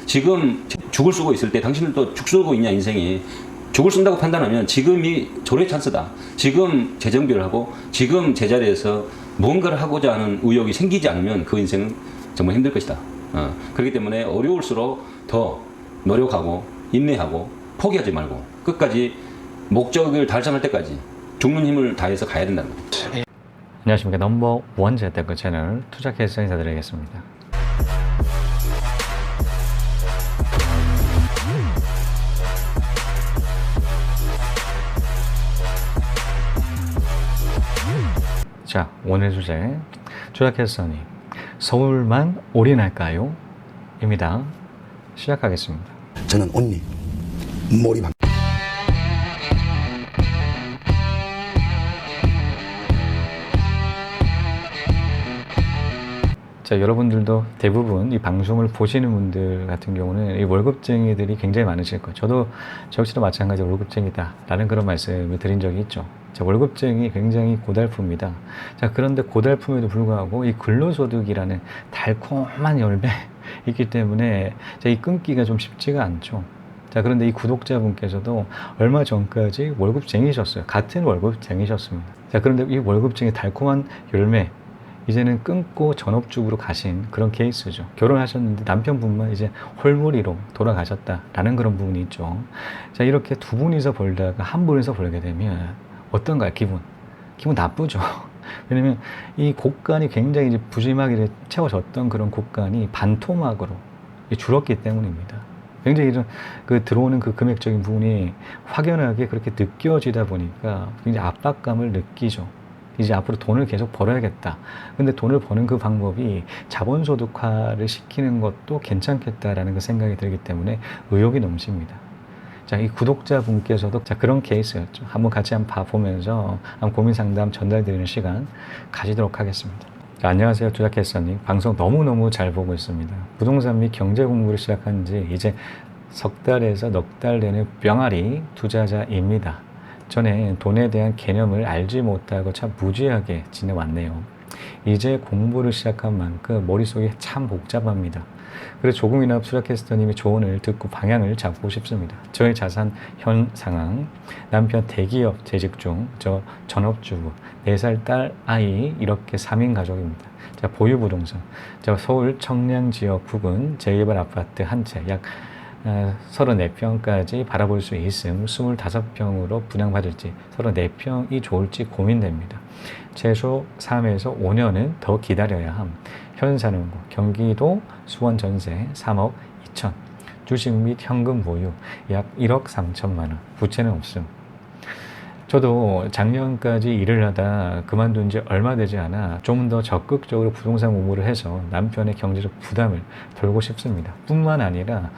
지금 죽을 쓰고 있을 때 당신들도 죽 쓰고 있냐 인생이. 죽을 쓴다고 판단하면 지금이 절호의 찬스다. 지금 재정비를 하고 지금 제자리에서 뭔가를 하고자 하는 의욕이 생기지 않으면 그 인생은 정말 힘들 것이다. 그렇기 때문에 어려울수록 더 노력하고 인내하고 포기하지 말고 끝까지 목적을 달성할 때까지 죽는 힘을 다해서 가야 된다는 거죠. 안녕하십니까. 넘버원 재테크 채널 투자캐스터 인사드리겠습니다. 자, 오늘 주제 투자캐스터님 서울만 올인할까요? 입니다. 시작하겠습니다. 저는 언니 몰입합니다. 자, 여러분들도 대부분 이 방송을 보시는 분들 같은 경우는 이 월급쟁이들이 굉장히 많으실 거예요. 저도 저 역시도 마찬가지로 월급쟁이다 라는 그런 말씀을 드린 적이 있죠. 자, 월급쟁이 굉장히 고달픕니다. 자, 그런데 고달픔에도 불구하고 이 근로소득이라는 달콤한 열매 있기 때문에 자, 이 끊기가 좀 쉽지가 않죠. 자, 그런데 이 구독자분께서도 얼마 전까지 월급쟁이셨어요. 같은 월급쟁이셨습니다. 자, 그런데 이 월급쟁이 달콤한 열매 이제는 끊고 전업주부로 가신 그런 케이스죠. 결혼하셨는데 남편분만 이제 홀무리로 돌아가셨다라는 그런 부분이 있죠. 자, 이렇게 두 분이서 벌다가 한 분이서 벌게 되면 어떤가요? 기분 나쁘죠. 왜냐면 이 곳간이 굉장히 이제 부지막이 채워졌던 그런 곳간이 반토막으로 줄었기 때문입니다. 굉장히 이런 들어오는 그 금액적인 부분이 확연하게 그렇게 느껴지다 보니까 굉장히 압박감을 느끼죠. 이제 앞으로 돈을 계속 벌어야겠다. 근데 돈을 버는 그 방법이 자본소득화를 시키는 것도 괜찮겠다라는 그 생각이 들기 때문에 의욕이 넘칩니다. 자, 이 구독자분께서도 자, 그런 케이스였죠. 한번 같이 한번 봐보면서 한번 고민 상담 전달드리는 시간 가지도록 하겠습니다. 자, 안녕하세요. 투자캐스터님. 방송 너무너무 잘 보고 있습니다. 부동산 및 경제 공부를 시작한 지 이제 석 달에서 넉 달 되는 뿅아리 투자자입니다. 전에 돈에 대한 개념을 알지 못하고 참 무지하게 지내왔네요. 이제 공부를 시작한 만큼 머릿속이 참 복잡합니다. 그래서 조금이나마 투자캐스터님의 조언을 듣고 방향을 잡고 싶습니다. 저의 자산 현 상황, 남편 대기업 재직 중, 저 전업주부, 4살 딸 아이 이렇게 3인 가족입니다. 자, 보유 부동산, 저 서울 청량 지역 부근 재개발 아파트 한 채, 약 34평까지 바라볼 수 있음 25평으로 분양받을지 34평이 좋을지 고민됩니다. 최소 3에서 5년은 더 기다려야 함. 현 사는 곳 경기도 수원 전세 3억 2천, 주식 및 현금 보유 약 1억 3천만 원, 부채는 없음. 저도 작년까지 일을 하다 그만둔 지 얼마 되지 않아 좀 더 적극적으로 부동산 공부를 해서 남편의 경제적 부담을 덜고 싶습니다. 뿐만 아니라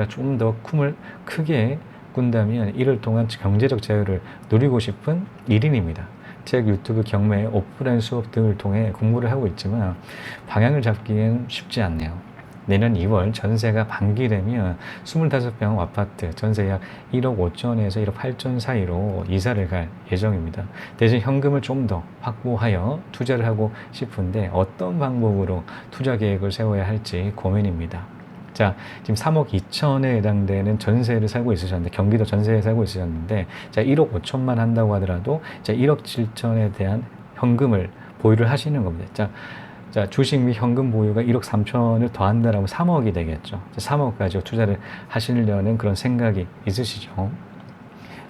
좀 더 꿈을 크게 꾼다면 이를 통한 경제적 자유를 누리고 싶은 1인입니다. 책, 유튜브, 경매, 오프라인 수업 등을 통해 공부를 하고 있지만 방향을 잡기엔 쉽지 않네요. 내년 2월 전세가 만기되면 25평 아파트 전세 약 1억 5천에서 1억 8천 사이로 이사를 갈 예정입니다. 대신 현금을 좀 더 확보하여 투자를 하고 싶은데 어떤 방법으로 투자 계획을 세워야 할지 고민입니다. 자, 지금 3억 2천에 해당되는 전세를 살고 있으셨는데, 경기도 전세에 살고 있으셨는데, 자, 1억 5천만 한다고 하더라도, 자, 1억 7천에 대한 현금을 보유를 하시는 겁니다. 자, 주식 및 현금 보유가 1억 3천을 더한다라면 3억이 되겠죠. 3억 가지고 투자를 하시려는 그런 생각이 있으시죠.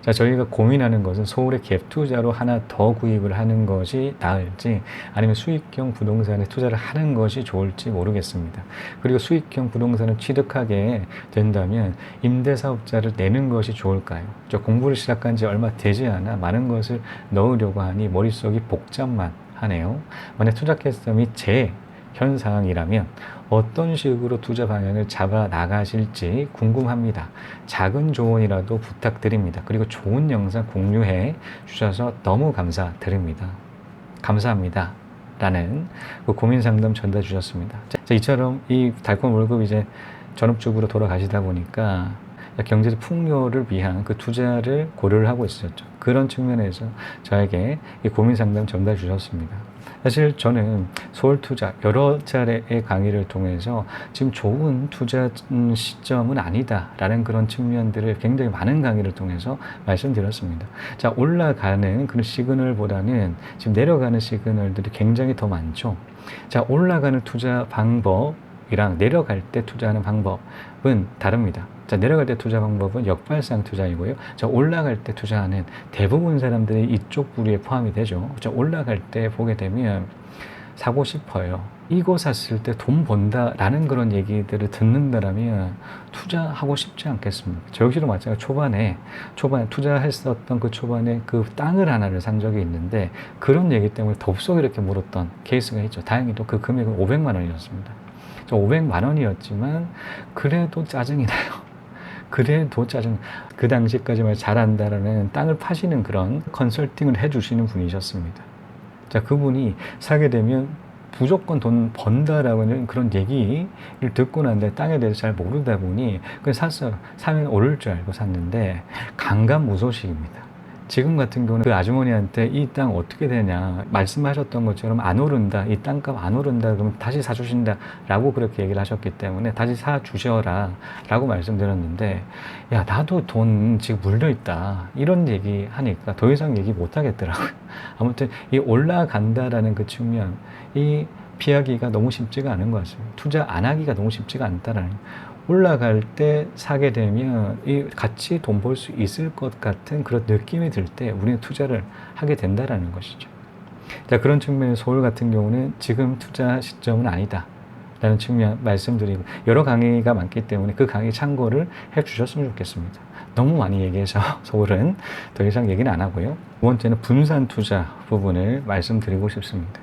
자, 저희가 고민하는 것은 서울의 갭 투자로 하나 더 구입을 하는 것이 나을지 아니면 수익형 부동산에 투자를 하는 것이 좋을지 모르겠습니다. 그리고 수익형 부동산을 취득하게 된다면 임대사업자를 내는 것이 좋을까요? 저 공부를 시작한 지 얼마 되지 않아 많은 것을 넣으려고 하니 머릿속이 복잡만 하네요. 만약 투자캐스터 및 제 현 상황이라면 어떤 식으로 투자 방향을 잡아 나가실지 궁금합니다. 작은 조언이라도 부탁드립니다. 그리고 좋은 영상 공유해 주셔서 너무 감사드립니다. 감사합니다. 라는 그 고민 상담 전달 주셨습니다. 자, 이처럼 이 달콤 월급 이제 전업주부로 돌아가시다 보니까 경제적 풍요를 위한 그 투자를 고려를 하고 있었죠. 그런 측면에서 저에게 이 고민 상담 전달 주셨습니다. 사실 저는 서울 투자 여러 차례의 강의를 통해서 지금 좋은 투자 시점은 아니다라는 그런 측면들을 굉장히 많은 강의를 통해서 말씀드렸습니다. 자, 올라가는 그런 시그널보다는 지금 내려가는 시그널들이 굉장히 더 많죠. 자, 올라가는 투자 방법이랑 내려갈 때 투자하는 방법은 다릅니다. 자, 내려갈 때 투자 방법은 역발상 투자이고요. 자, 올라갈 때 투자하는 대부분 사람들이 이쪽 부류에 포함이 되죠. 자, 올라갈 때 보게 되면 사고 싶어요. 이거 샀을 때 돈 번다라는 그런 얘기들을 듣는다라면 투자하고 싶지 않겠습니까? 저 역시도 마찬가지로 초반에 투자했었던 그 초반에 그 땅을 하나를 산 적이 있는데 그런 얘기 때문에 덥석 이렇게 물었던 케이스가 있죠. 다행히도 그 금액은 500만 원이었습니다. 500만 원이었지만 그래도 짜증이 나요. 그래도 짜증. 그 당시까지만 잘한다라는 땅을 파시는 그런 컨설팅을 해주시는 분이셨습니다. 자, 그분이 사게 되면 무조건 돈 번다라는 그런 얘기를 듣고 난데 땅에 대해서 잘 모르다 보니 그냥 샀어요. 사면 오를 줄 알고 샀는데 강간무소식입니다. 지금 같은 경우는 그 아주머니한테 이 땅 어떻게 되냐 말씀하셨던 것처럼 안 오른다, 이 땅값 안 오른다 그러면 다시 사주신다 라고 그렇게 얘기를 하셨기 때문에 다시 사주셔라 라고 말씀드렸는데 야, 나도 돈 지금 물려있다 이런 얘기 하니까 더 이상 얘기 못 하겠더라고요. 아무튼 이 올라간다라는 그 측면, 이 피하기가 너무 쉽지가 않은 것 같습니다. 투자 안 하기가 너무 쉽지가 않다라는. 올라갈 때 사게 되면 이 같이 돈 벌 수 있을 것 같은 그런 느낌이 들 때 우리는 투자를 하게 된다라는 것이죠. 자, 그런 측면에서 서울 같은 경우는 지금 투자 시점은 아니다 라는 측면 말씀드리고, 여러 강의가 많기 때문에 그 강의 참고를 해 주셨으면 좋겠습니다. 너무 많이 얘기해서 서울은 더 이상 얘기는 안 하고요. 두 번째는 분산 투자 부분을 말씀드리고 싶습니다.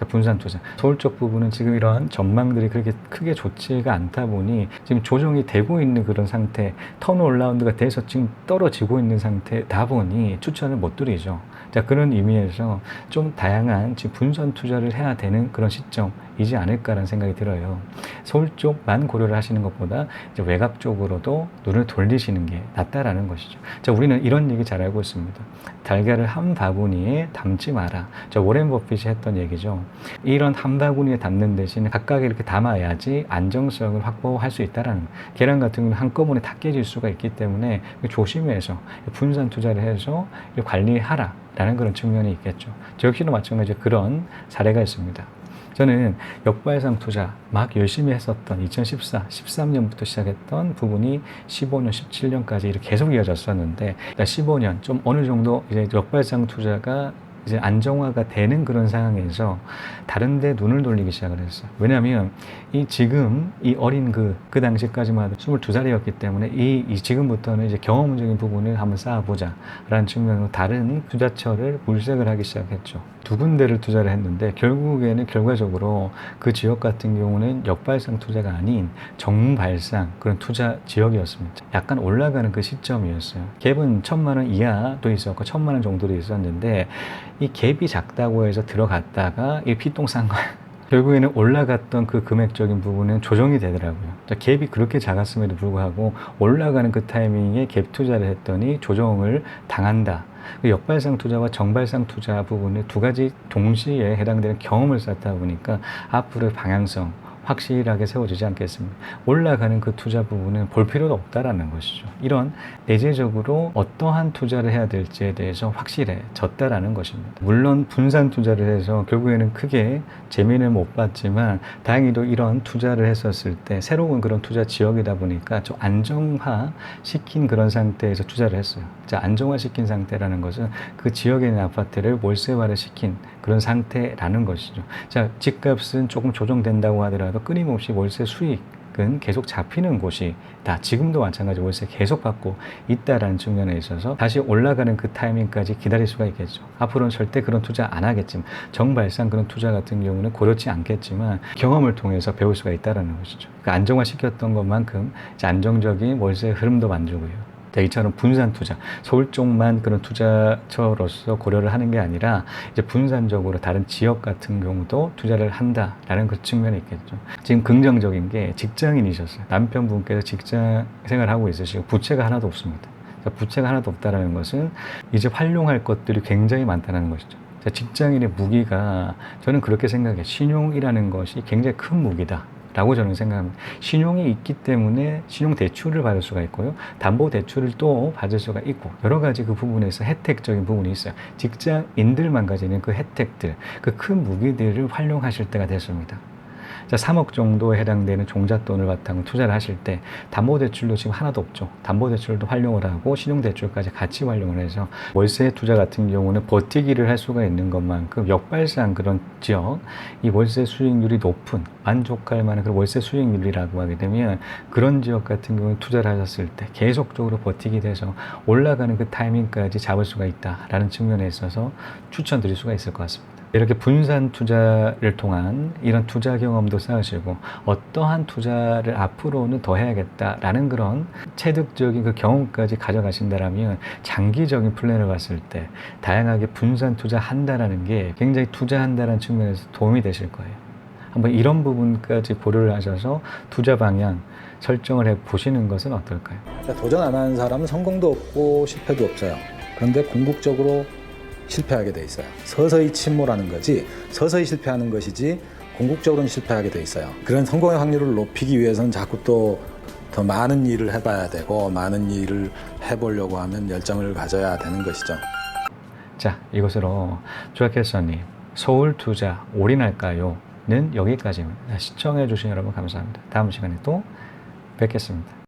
분산 투자. 서울 쪽 부분은 지금 이러한 전망들이 그렇게 크게 좋지가 않다 보니 지금 조정이 되고 있는 그런 상태, 턴어라운드가 돼서 지금 떨어지고 있는 상태다 보니 추천을 못 드리죠. 자, 그런 의미에서 좀 다양한 지금 분산 투자를 해야 되는 그런 시점이지 않을까라는 생각이 들어요. 서울 쪽만 고려를 하시는 것보다 이제 외곽 쪽으로도 눈을 돌리시는 게 낫다라는 것이죠. 자, 우리는 이런 얘기 잘 알고 있습니다. 달걀을 한 바구니에 담지 마라. 자, 워렌 버핏이 했던 얘기죠. 이런 한 바구니에 담는 대신 각각 이렇게 담아야지 안정성을 확보할 수 있다라는. 계란 같은 경우는 한꺼번에 다 깨질 수가 있기 때문에 조심해서 분산 투자를 해서 관리하라 라는 그런 측면이 있겠죠. 저 역시도 마찬가지로 그런 사례가 있습니다. 저는 역발상 투자 막 열심히 했었던 2014, 13년부터 시작했던 부분이 15년, 17년까지 이렇게 계속 이어졌었는데 15년 좀 어느 정도 이제 역발상 투자가 이제 안정화가 되는 그런 상황에서 다른 데 눈을 돌리기 시작을 했어요. 왜냐하면 이 지금 이 어린 그 당시까지만 해도 22살이었기 때문에 이 지금부터는 이제 경험적인 부분을 한번 쌓아보자 라는 측면으로 다른 투자처를 물색을 하기 시작했죠. 두 군데를 투자를 했는데 결국에는 결과적으로 그 지역 같은 경우는 역발상 투자가 아닌 정발상 그런 투자 지역이었습니다. 약간 올라가는 그 시점이었어요. 갭은 1,000만 원 이하도 있었고 1,000만 원 정도도 있었는데 이 갭이 작다고 해서 들어갔다가 이 피똥 싼 거예요. 결국에는 올라갔던 그 금액적인 부분은 조정이 되더라고요. 갭이 그렇게 작았음에도 불구하고 올라가는 그 타이밍에 갭 투자를 했더니 조정을 당한다. 역발상 투자와 정발상 투자 부분을 두 가지 동시에 해당되는 경험을 쌓다 보니까 앞으로의 방향성 확실하게 세워지지 않겠습니다. 올라가는 그 투자 부분은 볼 필요도 없다라는 것이죠. 이런 내재적으로 어떠한 투자를 해야 될지에 대해서 확실해졌다라는 것입니다. 물론 분산 투자를 해서 결국에는 크게 재미는 못 봤지만 다행히도 이런 투자를 했었을 때 새로운 그런 투자 지역이다 보니까 좀 안정화 시킨 그런 상태에서 투자를 했어요. 자, 안정화 시킨 상태라는 것은 그 지역에 있는 아파트를 월세화를 시킨 그런 상태라는 것이죠. 자, 집값은 조금 조정된다고 하더라도 끊임없이 월세 수익은 계속 잡히는 곳이다. 지금도 마찬가지 월세 계속 받고 있다라는 측면에 있어서 다시 올라가는 그 타이밍까지 기다릴 수가 있겠죠. 앞으로는 절대 그런 투자 안 하겠지만 정발상 그런 투자 같은 경우는 고려치 않겠지만 경험을 통해서 배울 수가 있다라는 것이죠. 그 안정화 시켰던 것만큼 이제 안정적인 월세 흐름도 만들고요. 자, 이처럼 분산 투자, 서울 쪽만 그런 투자처로서 고려를 하는 게 아니라 이제 분산적으로 다른 지역 같은 경우도 투자를 한다라는 그 측면이 있겠죠. 지금 긍정적인 게 직장인이셨어요. 남편분께서 직장 생활하고 있으시고 부채가 하나도 없습니다. 자, 부채가 하나도 없다라는 것은 이제 활용할 것들이 굉장히 많다는 것이죠. 자, 직장인의 무기가 저는 그렇게 생각해요. 신용이라는 것이 굉장히 큰 무기다. 라고 저는 생각합니다. 신용이 있기 때문에 신용 대출을 받을 수가 있고요. 담보 대출을 또 받을 수가 있고 여러 가지 그 부분에서 혜택적인 부분이 있어요. 직장인들만 가지는 그 혜택들, 그 큰 무기들을 활용하실 때가 됐습니다. 자, 3억 정도에 해당되는 종잣돈을 바탕으로 투자를 하실 때 담보대출도 지금 하나도 없죠. 담보대출도 활용을 하고 신용대출까지 같이 활용을 해서 월세 투자 같은 경우는 버티기를 할 수가 있는 것만큼 역발상 그런 지역, 이 월세 수익률이 높은 만족할 만한 그런 월세 수익률이라고 하게 되면 그런 지역 같은 경우는 투자를 하셨을 때 계속적으로 버티게 돼서 올라가는 그 타이밍까지 잡을 수가 있다라는 측면에 있어서 추천드릴 수가 있을 것 같습니다. 이렇게 분산 투자를 통한 이런 투자 경험도 쌓으시고 어떠한 투자를 앞으로는 더 해야겠다라는 그런 체득적인 그 경험까지 가져가신다라면 장기적인 플랜을 봤을 때 다양하게 분산 투자한다라는 게 굉장히 투자한다라는 측면에서 도움이 되실 거예요. 한번 이런 부분까지 고려를 하셔서 투자 방향 설정을 해 보시는 것은 어떨까요? 도전 안 하는 사람은 성공도 없고 실패도 없어요. 그런데 궁극적으로 실패하게 돼 있어요. 서서히 침몰하는 거지 서서히 실패하는 것이지 궁극적으로는 실패하게 돼 있어요. 그런 성공의 확률을 높이기 위해서는 자꾸 또 더 많은 일을 해봐야 되고 많은 일을 해보려고 하면 열정을 가져야 되는 것이죠. 자, 이것으로 조학해서님 서울 투자 올인할까요?는 여기까지입니다. 시청해 주신 여러분 감사합니다. 다음 시간에 또 뵙겠습니다.